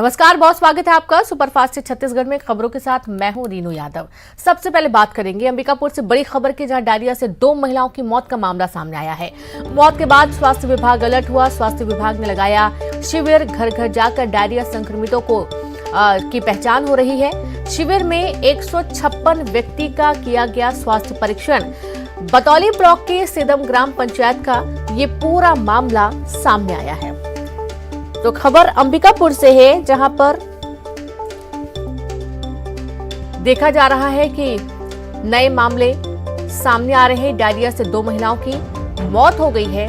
नमस्कार, बहुत स्वागत है आपका सुपरफास्ट छत्तीसगढ़ में। खबरों के साथ मैं हूं रीनू यादव। सबसे पहले बात करेंगे अंबिकापुर से बड़ी खबर की, जहां डायरिया से 2 महिलाओं की मौत का मामला सामने आया है। मौत के बाद स्वास्थ्य विभाग अलर्ट हुआ। स्वास्थ्य विभाग ने लगाया शिविर, घर घर जाकर डायरिया संक्रमितों को की पहचान हो रही है। शिविर में 156 व्यक्ति का किया गया स्वास्थ्य परीक्षण। बतौली ब्लॉक के सेदम ग्राम पंचायत का ये पूरा मामला सामने आया है। तो खबर अंबिकापुर से है, जहां पर देखा जा रहा है कि नए मामले सामने आ रहे हैं। डायरिया से 2 महिलाओं की मौत हो गई है।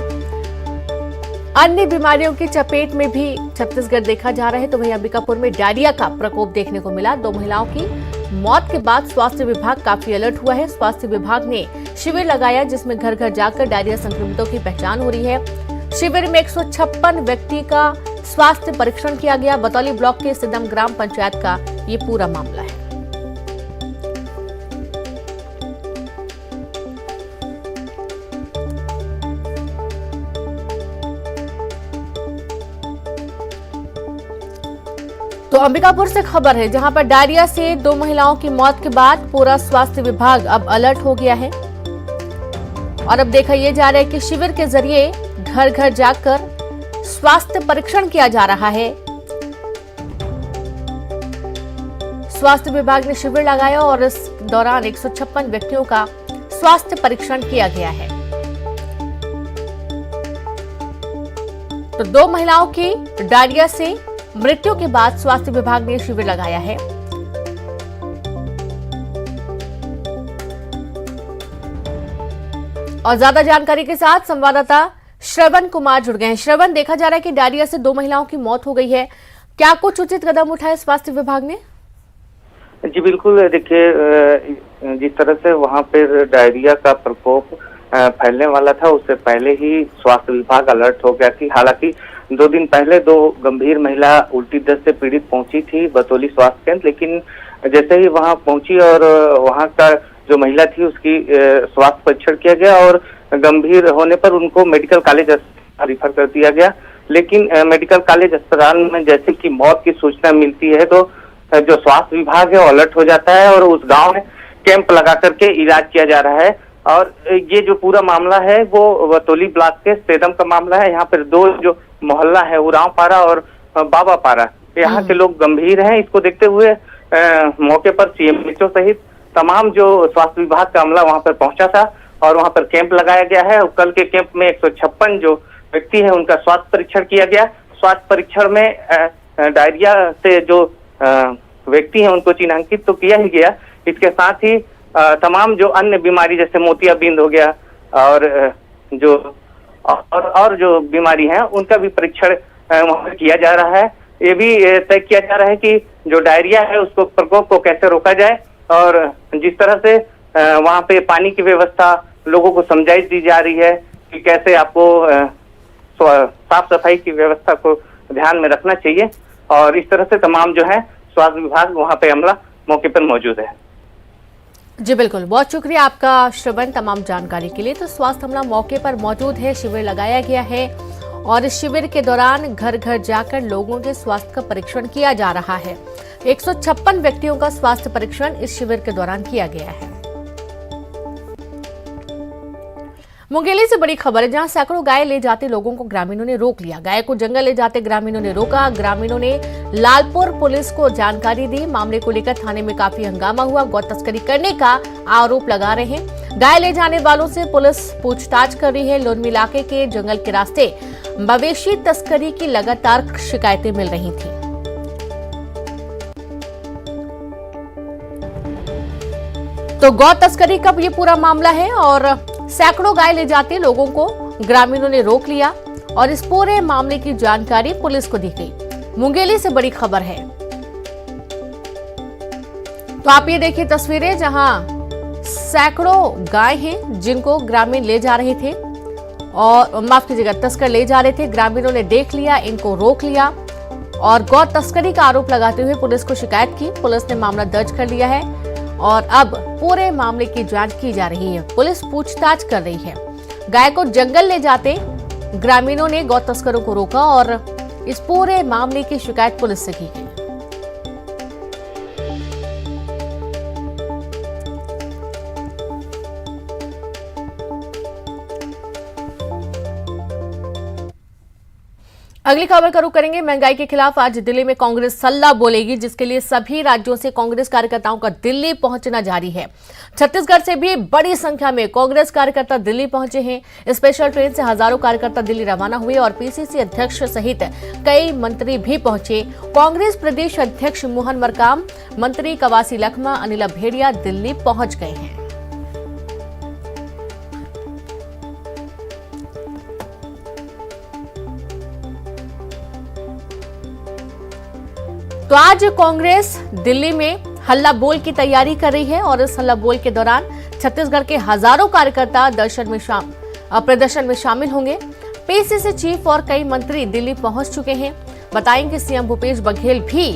अन्य बीमारियों की चपेट में भी छत्तीसगढ़ देखा जा रहा है। तो वहीं अंबिकापुर में डायरिया का प्रकोप देखने को मिला। 2 महिलाओं की मौत के बाद स्वास्थ्य विभाग काफी अलर्ट हुआ है। स्वास्थ्य विभाग ने शिविर लगाया, जिसमें घर घर जाकर डायरिया संक्रमितों की पहचान हो रही है। शिविर में 156 व्यक्ति का स्वास्थ्य परीक्षण किया गया। बतौली ब्लॉक के सिदम ग्राम पंचायत का ये पूरा मामला है। तो अंबिकापुर से खबर है, जहां पर डायरिया से 2 महिलाओं की मौत के बाद पूरा स्वास्थ्य विभाग अब अलर्ट हो गया है। और अब देखा यह जा रहा है कि शिविर के जरिए घर घर जाकर स्वास्थ्य परीक्षण किया जा रहा है। स्वास्थ्य विभाग ने शिविर लगाया और इस दौरान 156 व्यक्तियों का स्वास्थ्य परीक्षण किया गया है। तो 2 महिलाओं की डायरिया से मृत्यु के बाद स्वास्थ्य विभाग ने शिविर लगाया है। और ज्यादा जानकारी के साथ संवाददाता श्रवण कुमार जुड़ गए हैं। श्रवण, देखा जा रहा है कि डायरिया से 2 महिलाओं की मौत हो गई है। क्या कुछ उचित कदम उठाए स्वास्थ्य विभाग ने? जी बिल्कुल, देखिए जिस तरह से वहां पर डायरिया का प्रकोप फैलने वाला था, उससे पहले ही स्वास्थ्य विभाग अलर्ट हो गया थी। हालांकि 2 दिन पहले 2 गंभीर महिला उल्टी दस्त से पीड़ित पहुंची थी बतौली स्वास्थ्य केंद्र, लेकिन जैसे ही वहां पहुंची और वहां का जो महिला थी उसकी स्वास्थ्य परीक्षण किया गया और गंभीर होने पर उनको मेडिकल कॉलेज अस्पताल रिफर कर दिया गया। लेकिन मेडिकल कॉलेज अस्पताल में जैसे कि मौत की सूचना मिलती है तो जो स्वास्थ्य विभाग है वो अलर्ट हो जाता है और उस गांव में कैंप लगा करके इलाज किया जा रहा है। और ये जो पूरा मामला है वो बतौली ब्लॉक के सेदम का मामला है। यहाँ पर 2 जो मोहल्ला है, उरांव पारा और बाबा पारा, यहाँ के लोग गंभीर हैं। इसको देखते हुए मौके पर सीएमएचओ सहित तमाम जो स्वास्थ्य विभाग का अमला वहां पर पहुंचा था और वहां पर कैंप लगाया गया है। कल के कैंप में 156 जो व्यक्ति है उनका स्वास्थ्य परीक्षण किया गया। स्वास्थ्य परीक्षण में डायरिया से जो व्यक्ति हैं उनको चिन्हांकित तो किया ही गया। इसके साथ ही तमाम जो अन्य बीमारी जैसे मोतियाबिंद हो गया और जो बीमारी है उनका भी परीक्षण वहां पर किया जा रहा है। ये भी तय किया जा रहा है कि जो डायरिया है उसको प्रकोप को कैसे रोका जाए और जिस तरह से वहां पे पानी की व्यवस्था लोगों को समझाई दी जा रही है कि कैसे आपको साफ सफाई की व्यवस्था को ध्यान में रखना चाहिए। और इस तरह से तमाम जो है स्वास्थ्य विभाग वहां पे अमला मौके पर मौजूद है। जी बिल्कुल, बहुत शुक्रिया आपका श्रवण तमाम जानकारी के लिए। तो स्वास्थ्य अमला मौके पर मौजूद है, शिविर लगाया गया है और इस शिविर के दौरान घर घर जाकर लोगों के स्वास्थ्य का परीक्षण किया जा रहा है। 156 व्यक्तियों का स्वास्थ्य परीक्षण इस शिविर के दौरान किया गया है। मुंगेली से बड़ी खबर है, जहां सैकड़ों गाय ले जाते लोगों को ग्रामीणों ने रोक लिया। गाय को जंगल ले जाते ग्रामीणों ने रोका। ग्रामीणों ने लालपुर पुलिस को जानकारी दी। मामले को लेकर थाने में काफी हंगामा हुआ। गौ तस्करी करने का आरोप लगा रहे हैं। गाय ले जाने वालों से पुलिस पूछताछ कर रही है। लोरमी इलाके के जंगल के रास्ते मवेशी तस्करी की लगातार शिकायतें मिल रही थी। तो गौ तस्करी का ये पूरा मामला है और सैकड़ों गाय ले जाते लोगों को ग्रामीणों ने रोक लिया और इस पूरे मामले की जानकारी पुलिस को दी गई। मुंगेली से बड़ी खबर है। तो आप ये देखिए तस्वीरें, जहां सैकड़ों गाय हैं जिनको ग्रामीण ले जा रहे थे और माफ कीजिएगा तस्कर ले जा रहे थे। ग्रामीणों ने देख लिया, इनको रोक लिया और गौ तस्करी का आरोप लगाते हुए पुलिस को शिकायत की। पुलिस ने मामला दर्ज कर लिया है और अब पूरे मामले की जांच की जा रही है। पुलिस पूछताछ कर रही है। गाय को जंगल ले जाते ग्रामीणों ने गौ तस्करों को रोका और इस पूरे मामले की शिकायत पुलिस से की गई। अगली खबर का रुख करेंगे। महंगाई के खिलाफ आज दिल्ली में कांग्रेस सल्ला बोलेगी, जिसके लिए सभी राज्यों से कांग्रेस कार्यकर्ताओं का दिल्ली पहुंचना जारी है। छत्तीसगढ़ से भी बड़ी संख्या में कांग्रेस कार्यकर्ता दिल्ली पहुंचे हैं। स्पेशल ट्रेन से हजारों कार्यकर्ता दिल्ली रवाना हुए और पीसीसी अध्यक्ष सहित कई मंत्री भी पहुंचे। कांग्रेस प्रदेश अध्यक्ष मोहन मरकाम, मंत्री कवासी लखमा, अनिल भेड़िया दिल्ली पहुंच गए हैं। तो आज कांग्रेस दिल्ली में हल्ला बोल की तैयारी कर रही है और इस हल्ला बोल के दौरान छत्तीसगढ़ के हजारों कार्यकर्ता प्रदर्शन में शामिल होंगे। पीसीसी चीफ और कई मंत्री दिल्ली पहुंच चुके हैं। बताएं कि सीएम भूपेश बघेल भी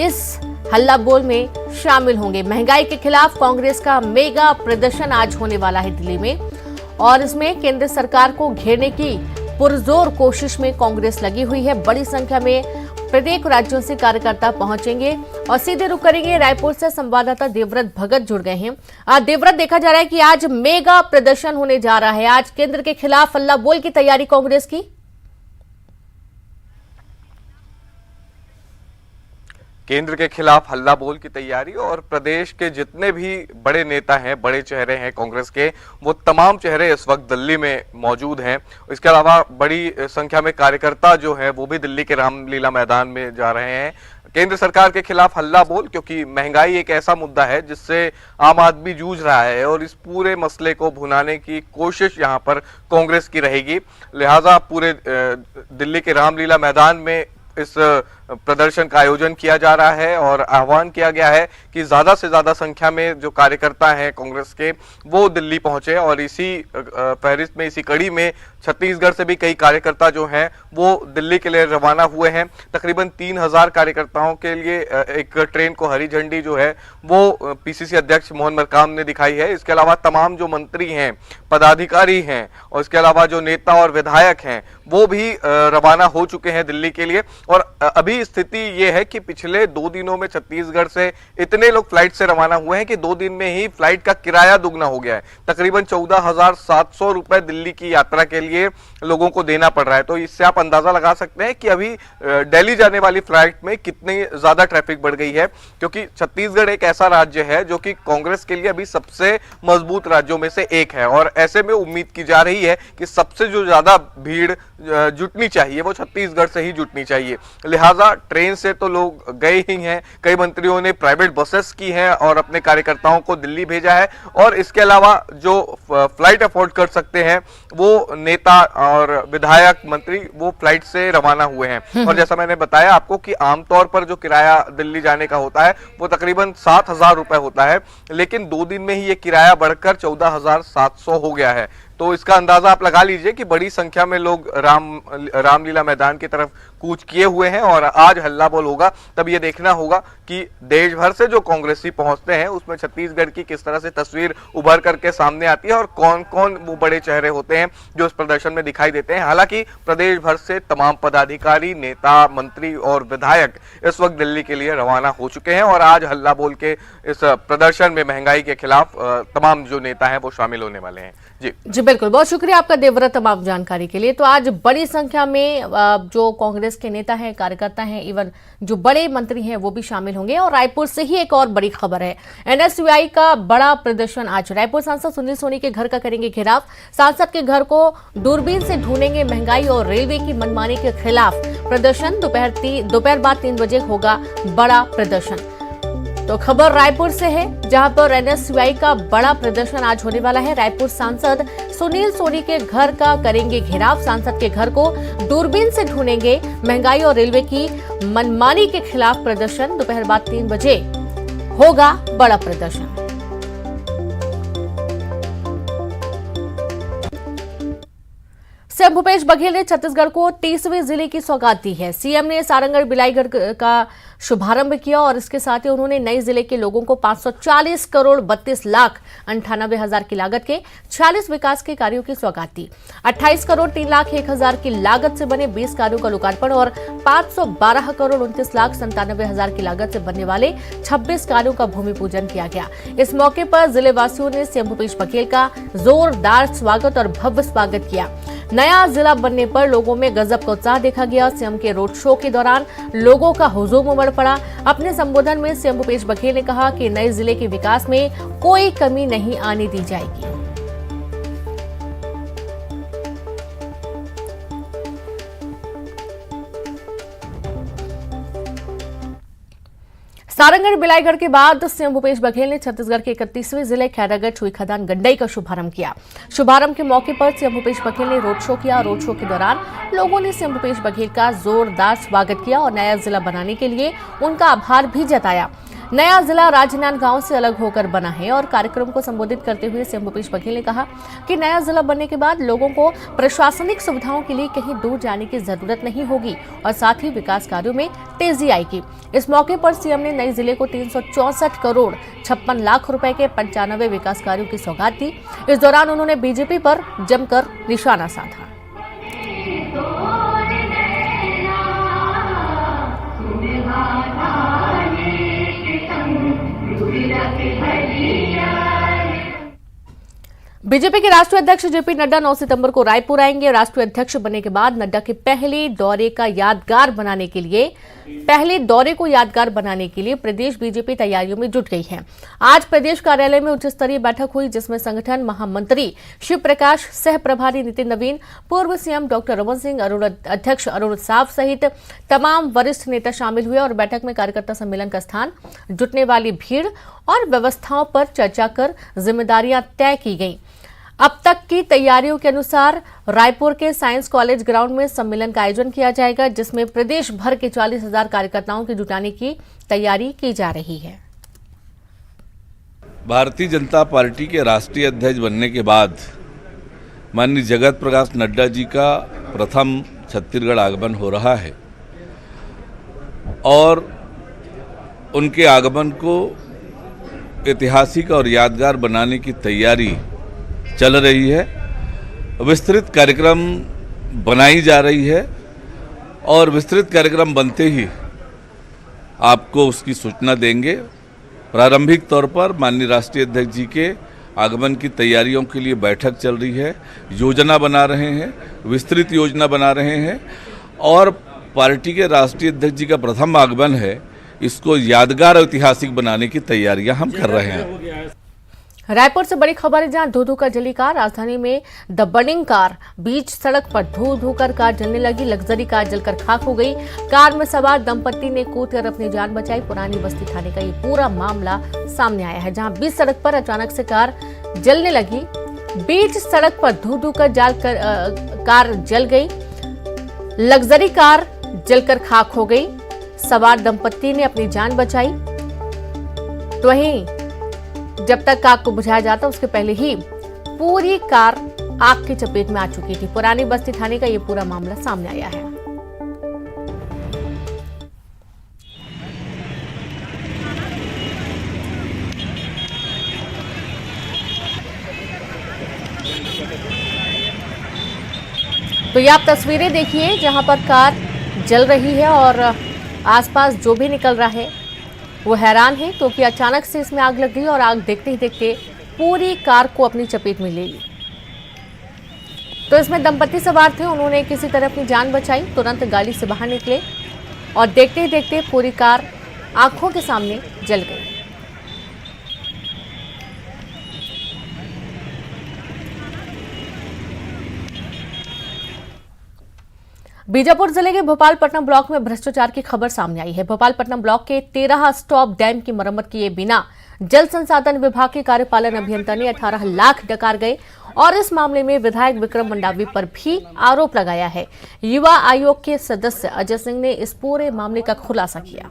इस हल्ला बोल में शामिल होंगे। महंगाई के खिलाफ कांग्रेस का मेगा प्रदर्शन आज होने वाला है दिल्ली में और इसमें केंद्र सरकार को घेरने की पुरजोर कोशिश में कांग्रेस लगी हुई है। बड़ी संख्या में प्रत्येक राज्यों से कार्यकर्ता पहुंचेंगे और सीधे रुक करेंगे। रायपुर से संवाददाता देवव्रत भगत जुड़ गए हैं। देवव्रत, देखा जा रहा है कि आज मेगा प्रदर्शन होने जा रहा है। आज केंद्र के खिलाफ हल्ला बोल की तैयारी कांग्रेस की। केंद्र के खिलाफ हल्ला बोल की तैयारी और प्रदेश के जितने भी बड़े नेता हैं, बड़े चेहरे हैं कांग्रेस के, वो तमाम चेहरे इस वक्त दिल्ली में मौजूद हैं। इसके अलावा बड़ी संख्या में कार्यकर्ता जो है वो भी दिल्ली के रामलीला मैदान में जा रहे हैं। केंद्र सरकार के खिलाफ हल्ला बोल, क्योंकि महंगाई एक ऐसा मुद्दा है जिससे आम आदमी जूझ रहा है और इस पूरे मसले को भुनाने की कोशिश यहां पर कांग्रेस की रहेगी। लिहाजा पूरे दिल्ली के रामलीला मैदान में इस प्रदर्शन का आयोजन किया जा रहा है और आह्वान किया गया है कि ज्यादा से ज्यादा संख्या में जो कार्यकर्ता हैं कांग्रेस के वो दिल्ली पहुंचे और इसी फहरिस्त में, इसी कड़ी में छत्तीसगढ़ से भी कई कार्यकर्ता जो हैं वो दिल्ली के लिए रवाना हुए हैं। तकरीबन 3000 कार्यकर्ताओं के लिए एक ट्रेन को हरी झंडी जो है वो पीसीसी अध्यक्ष मोहन मरकाम ने दिखाई है। इसके अलावा तमाम जो मंत्री हैं, पदाधिकारी हैं और इसके अलावा जो नेता और विधायक हैं वो भी रवाना हो चुके हैं दिल्ली के लिए। और अभी स्थिति ये है कि पिछले 2 दिनों में छत्तीसगढ़ से इतने लोग फ्लाइट से रवाना हुए हैं कि 2 दिन में ही फ्लाइट का किराया दुगना हो गया है। तकरीबन 14,700 रुपए दिल्ली की यात्रा के लिए लोगों को देना पड़ रहा है। तो इससे आप अंदाजा लगा सकते हैं कि अभी दिल्ली जाने वाली फ्लाइट में कितनी ज्यादा ट्रैफिक बढ़ गई है, क्योंकि छत्तीसगढ़ एक ऐसा राज्य है जो कि कांग्रेस के लिए अभी सबसे मजबूत राज्यों में से एक है और ऐसे में उम्मीद की जा रही है कि सबसे जो ज्यादा भीड़ जुटनी चाहिए वो छत्तीसगढ़ से ही जुटनी चाहिए। लिहाजा ट्रेन से तो लोग गए ही हैं, कई मंत्रियों ने प्राइवेट बसेस की हैं और अपने कार्यकर्ताओं को दिल्ली भेजा है और इसके अलावा जो फ्लाइट अफोर्ड कर सकते हैं वो नेता और विधायक, मंत्री वो फ्लाइट से रवाना हुए हैं। और जैसा मैंने बताया आपको कि आमतौर पर जो किराया दिल्ली जाने का होता है वो तकरीबन 7,000 रुपए होता है, लेकिन 2 दिन में ही ये किराया बढ़कर 14,700 हो गया है। तो इसका अंदाजा आप लगा लीजिए कि बड़ी संख्या में लोग रामलीला मैदान की तरफ कूच किए हुए हैं और आज हल्ला बोल होगा। तब ये देखना होगा कि देश भर से जो कांग्रेसी पहुंचते हैं उसमें छत्तीसगढ़ की किस तरह से तस्वीर उभर करके सामने आती है और कौन कौन वो बड़े चेहरे होते हैं जो इस प्रदर्शन में दिखाई देते हैं। हालांकि प्रदेश भर से तमाम पदाधिकारी, नेता, मंत्री और विधायक इस वक्त दिल्ली के लिए रवाना हो चुके हैं और आज हल्ला बोल के इस प्रदर्शन में महंगाई के खिलाफ तमाम जो नेता हैं वो शामिल होने वाले हैं। जी बिल्कुल, बहुत शुक्रिया आपका देवव्रत तमाम जानकारी के लिए। तो आज बड़ी संख्या में जो कांग्रेस के नेता हैं, कार्यकर्ता हैं, इवन जो बड़े मंत्री हैं वो भी शामिल होंगे। और रायपुर से ही एक और बड़ी खबर है, एनएसयूआई का बड़ा प्रदर्शन आज। रायपुर सांसद सुनील सोनी के घर का करेंगे घेराव। सांसद के घर को दूरबीन से ढूंढेंगे। महंगाई और रेलवे की मनमानी के खिलाफ प्रदर्शन। दोपहर बाद 3 बजे होगा बड़ा प्रदर्शन। तो खबर रायपुर से है, जहां पर एनएसयूआई का बड़ा प्रदर्शन आज होने वाला है। रायपुर सांसद सुनील सोनी के घर का करेंगे घेराव। सांसद के घर को दूरबीन से ढूंढेंगे। महंगाई और रेलवे की मनमानी के खिलाफ प्रदर्शन। दोपहर बाद 3 बजे होगा बड़ा प्रदर्शन। सीएम भूपेश बघेल ने छत्तीसगढ़ को 30वें जिले की सौगात दी है। सीएम ने सारंगढ़ बिलाईगढ़ का शुभारंभ किया और इसके साथ ही उन्होंने नए जिले के लोगों को 540 करोड़ 32 लाख 98 हजार की लागत के 46 विकास के कार्यों की सौगात दी। 28 करोड़ 3 लाख 1 हजार की लागत से बने 20 कार्यों का लोकार्पण और 512 करोड़ 29 लाख 97 हजार की लागत से बनने वाले 26 कार्यों का भूमि पूजन किया गया। इस मौके पर जिले वासियों ने सीएम भूपेश बघेल का जोरदार स्वागत और भव्य स्वागत किया। नया नया जिला बनने पर लोगों में गजब का उत्साह देखा गया। सीएम के रोड शो के दौरान लोगों का हुजूम उमड़ पड़ा। अपने संबोधन में सीएम भूपेश बघेल ने कहा कि नए जिले के विकास में कोई कमी नहीं आने दी जाएगी। सारंगढ़ बिलाईगढ़ के बाद सीएम भूपेश बघेल ने छत्तीसगढ़ के 31वें जिले खैरागढ़ छुईखदान गंडई का शुभारंभ किया। शुभारंभ के मौके पर सीएम भूपेश बघेल ने रोड शो किया। रोड शो के दौरान लोगों ने सीएम भूपेश बघेल का जोरदार स्वागत किया और नया जिला बनाने के लिए उनका आभार भी जताया। नया जिला राजनांदगांव से अलग होकर बना है और कार्यक्रम को संबोधित करते हुए सीएम भूपेश बघेल ने कहा कि नया जिला बनने के बाद लोगों को प्रशासनिक सुविधाओं के लिए कहीं दूर जाने की जरूरत नहीं होगी और साथ ही विकास कार्यों में तेजी आएगी। इस मौके पर सीएम ने नए जिले को 364 करोड़ 56 लाख रुपए के 95 विकास कार्यों की सौगात दी। इस दौरान उन्होंने बीजेपी पर जमकर निशाना साधा। बीजेपी के राष्ट्रीय अध्यक्ष जेपी नड्डा 9 सितंबर को रायपुर आएंगे। राष्ट्रीय अध्यक्ष बनने के बाद नड्डा के पहले दौरे को यादगार बनाने के लिए प्रदेश बीजेपी तैयारियों में जुट गई है। आज प्रदेश कार्यालय में उच्च स्तरीय बैठक हुई, जिसमें संगठन महामंत्री शिव प्रकाश, सह प्रभारी नितिन नवीन, पूर्व सीएम डॉक्टर रमन सिंह, अध्यक्ष अरुण साफ सहित तमाम वरिष्ठ नेता शामिल हुए और बैठक में कार्यकर्ता सम्मेलन का स्थान, जुटने वाली भीड़ और व्यवस्थाओं पर चर्चा कर जिम्मेदारियां तय की गईं। अब तक की तैयारियों के अनुसार रायपुर के साइंस कॉलेज ग्राउंड में सम्मेलन का आयोजन किया जाएगा, जिसमें प्रदेश भर के 40,000 कार्यकर्ताओं के जुटाने की तैयारी की जा रही है। भारतीय जनता पार्टी के राष्ट्रीय अध्यक्ष बनने के बाद माननीय जगत प्रकाश नड्डा जी का प्रथम छत्तीसगढ़ आगमन हो रहा है और उनके आगमन को ऐतिहासिक और यादगार बनाने की तैयारी चल रही है। विस्तृत कार्यक्रम बनाई जा रही है और विस्तृत कार्यक्रम बनते ही आपको उसकी सूचना देंगे। प्रारंभिक तौर पर माननीय राष्ट्रीय अध्यक्ष जी के आगमन की तैयारियों के लिए बैठक चल रही है, योजना बना रहे हैं, विस्तृत योजना बना रहे हैं और पार्टी के राष्ट्रीय अध्यक्ष जी का प्रथम आगमन है, इसको यादगार और ऐतिहासिक बनाने की तैयारियां हम कर रहे हैं। रायपुर से बड़ी खबर है, जहां धू धू कर जली कार। राजधानी में द बर्निंग कार, बीच सड़क पर धू धू कर कार जलने लगी। लग्जरी कार जलकर खाक हो गई। कार में सवार दंपत्ति ने कूदकर अपनी जान बचाई। पुरानी बस्ती थाने का ये पूरा मामला सामने आया है, जहां बीच सड़क पर अचानक से कार जलने लगी। बीच सड़क पर धू धू कर कार जल गई। लग्जरी कार जलकर खाक हो गई। सवार दंपत्ति ने अपनी जान बचाई। तो वहीं जब तक आग को बुझाया जाता, उसके पहले ही पूरी कार आग की चपेट में आ चुकी थी। पुरानी बस्ती थाने का ये पूरा मामला सामने आया है। तो ये आप तस्वीरें देखिए, जहां पर कार जल रही है और आसपास जो भी निकल रहा है वो हैरान है, क्योंकि अचानक से इसमें आग लग गई और आग देखते ही देखते पूरी कार को अपनी चपेट में ले ली। तो इसमें दंपत्ति सवार थे, उन्होंने किसी तरह अपनी जान बचाई, तुरंत गाड़ी से बाहर निकले और देखते ही देखते पूरी कार आंखों के सामने जल गई। बीजापुर जिले के भोपालपट्टनम ब्लॉक में भ्रष्टाचार की खबर सामने आई है। भोपालपट्टनम ब्लॉक के 13 स्टॉप डैम की मरम्मत किए बिना जल संसाधन विभाग के कार्यपालन अभियंता ने 18 लाख डकार गए और इस मामले में विधायक विक्रम मंडावी पर भी आरोप लगाया है। युवा आयोग के सदस्य अजय सिंह ने इस पूरे मामले का खुलासा किया।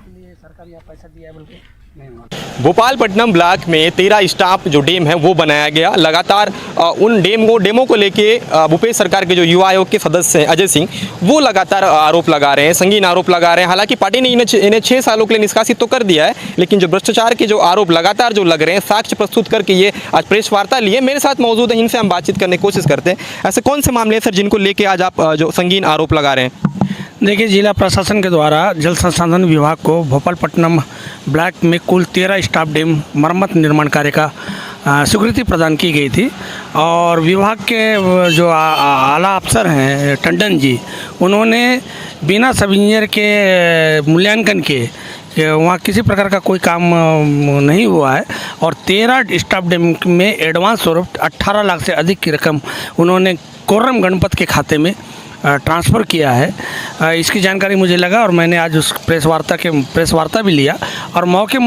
भोपालपट्टनम ब्लॉक में 13 स्टाफ जो डैम है वो बनाया गया। लगातार उन डेमों को लेके भूपेश सरकार के जो युवा आयोग के सदस्य हैं अजय सिंह, वो लगातार आरोप लगा रहे हैं, संगीन आरोप लगा रहे हैं। हालांकि पार्टी ने इन्हें 6 सालों के लिए निष्कासित तो कर दिया है, लेकिन जो भ्रष्टाचार के जो आरोप लगातार जो लग रहे हैं, साक्ष्य प्रस्तुत करके ये आज प्रेस वार्ता लिए मेरे साथ मौजूद है। इनसे हम बातचीत करने की कोशिश करते हैं। ऐसे कौन से मामले हैं सर जिनको लेके आज आप जो संगीन आरोप लगा रहे हैं? देखिए, जिला प्रशासन के द्वारा जल संसाधन विभाग को भोपालपट्टनम ब्लॉक में कुल 13 स्टाफ डैम मरम्मत निर्माण कार्य का स्वीकृति प्रदान की गई थी और विभाग के जो आला अफसर हैं टंडन जी, उन्होंने बिना सब इंजीनियर के मूल्यांकन के वहाँ किसी प्रकार का कोई काम नहीं हुआ है और 13 स्टाफ डैम में एडवांस स्वरूप 18 लाख से अधिक की रकम उन्होंने कोर्रम गणपत के खाते में ट्रांसफ़र किया है। इसकी जानकारी मुझे लगा और मैंने आज उस प्रेस वार्ता भी लिया और मौके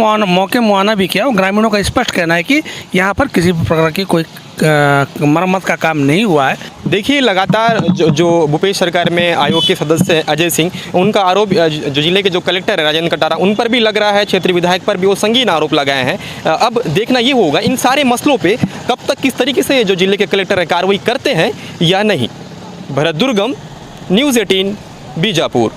मुआयना भी किया और ग्रामीणों का स्पष्ट कहना है कि यहाँ पर किसी प्रकार की कोई मरम्मत का काम नहीं हुआ है। देखिए, लगातार जो भूपेश सरकार में आयोग के सदस्य अजय सिंह, उनका आरोप जो जिले के जो कलेक्टर है राजेंद्र कटारा, उन पर भी लग रहा है, क्षेत्रीय विधायक पर भी वो संगीन आरोप लगाए हैं। अब देखना ये होगा इन सारे मसलों पे कब तक किस तरीके से जो जिले के कलेक्टर है कार्रवाई करते हैं या नहीं। भरत दुर्गम, न्यूज़ 18, बीजापुर।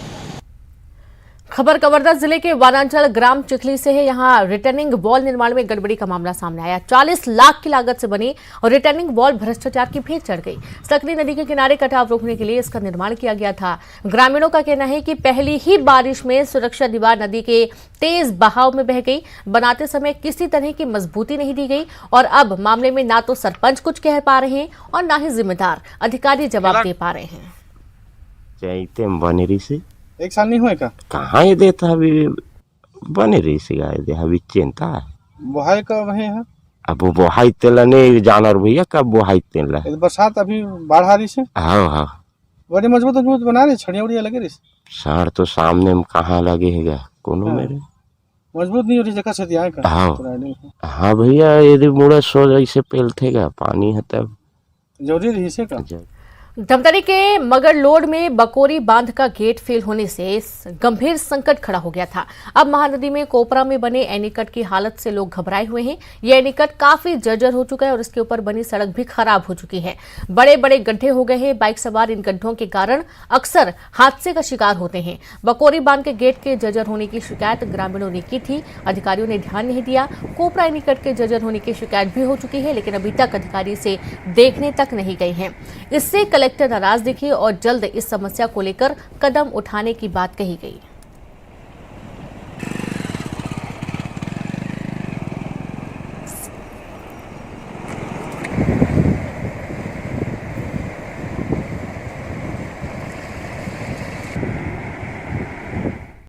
खबर कवर्धा जिले के वानांचल ग्राम चिखली से है। यहाँ रिटर्निंग वॉल निर्माण में गड़बड़ी का मामला सामने आया। 40 लाख की लागत से बनी और रिटर्निंग वॉल भ्रष्टाचार की भेंट चढ़ गई। सकरी नदी के किनारे कटाव रोकने के लिए इसका निर्माण किया गया था। ग्रामीणों का कहना है कि पहली ही बारिश में सुरक्षा दीवार नदी के तेज बहाव में बह गई। बनाते समय किसी तरह की मजबूती नहीं दी गई और अब मामले में ना तो सरपंच कुछ कह पा रहे हैं और ना ही जिम्मेदार अधिकारी जवाब दे पा रहे हैं। एक साल नहीं हुए का कहाँ ये देता अभी बने रही सी गाय दे अभी चिंता है बुहाई का वही है। अब वो बुहाई तेल नहीं जानवर भैया कब बुहाई तेल है। बरसात अभी बाढ़ आ रही से। हाँ हाँ बड़ी मजबूत बना रही, छड़िया उड़िया लगे रही। सार तो सामने में कहाँ लगेगा कोनो मेरे मजबूत नहीं हो रही जगह से दिया का। हाँ भैया यदि मुड़ा सो ऐसे पेल थे पानी है तब जरूरी रही से का। धमतरी के मगरलोड में बकोरी बांध का गेट फेल होने से गंभीर संकट खड़ा हो गया था। अब महानदी में कोपरा में बने एनीकट की हालत से लोग घबराए हुए हैं। यह एनीकट काफी जर्जर हो चुका है और इसके ऊपर बनी सड़क भी खराब हो चुकी है। बड़े बड़े गड्ढे हो गए हैं। बाइक सवार इन गड्ढों के कारण अक्सर हादसे का शिकार होते हैं। बकोरी बांध के गेट के जर्जर होने की शिकायत ग्रामीणों ने की थी। अधिकारियों ने ध्यान नहीं दिया। कोपरा एनीकट के जर्जर होने की शिकायत भी हो चुकी है, लेकिन अभी तक अधिकारी इसे देखने तक नहीं गए हैं। इससे कलेक्टर नाराज दिखे और जल्द इस समस्या को लेकर कदम उठाने की बात कही गई।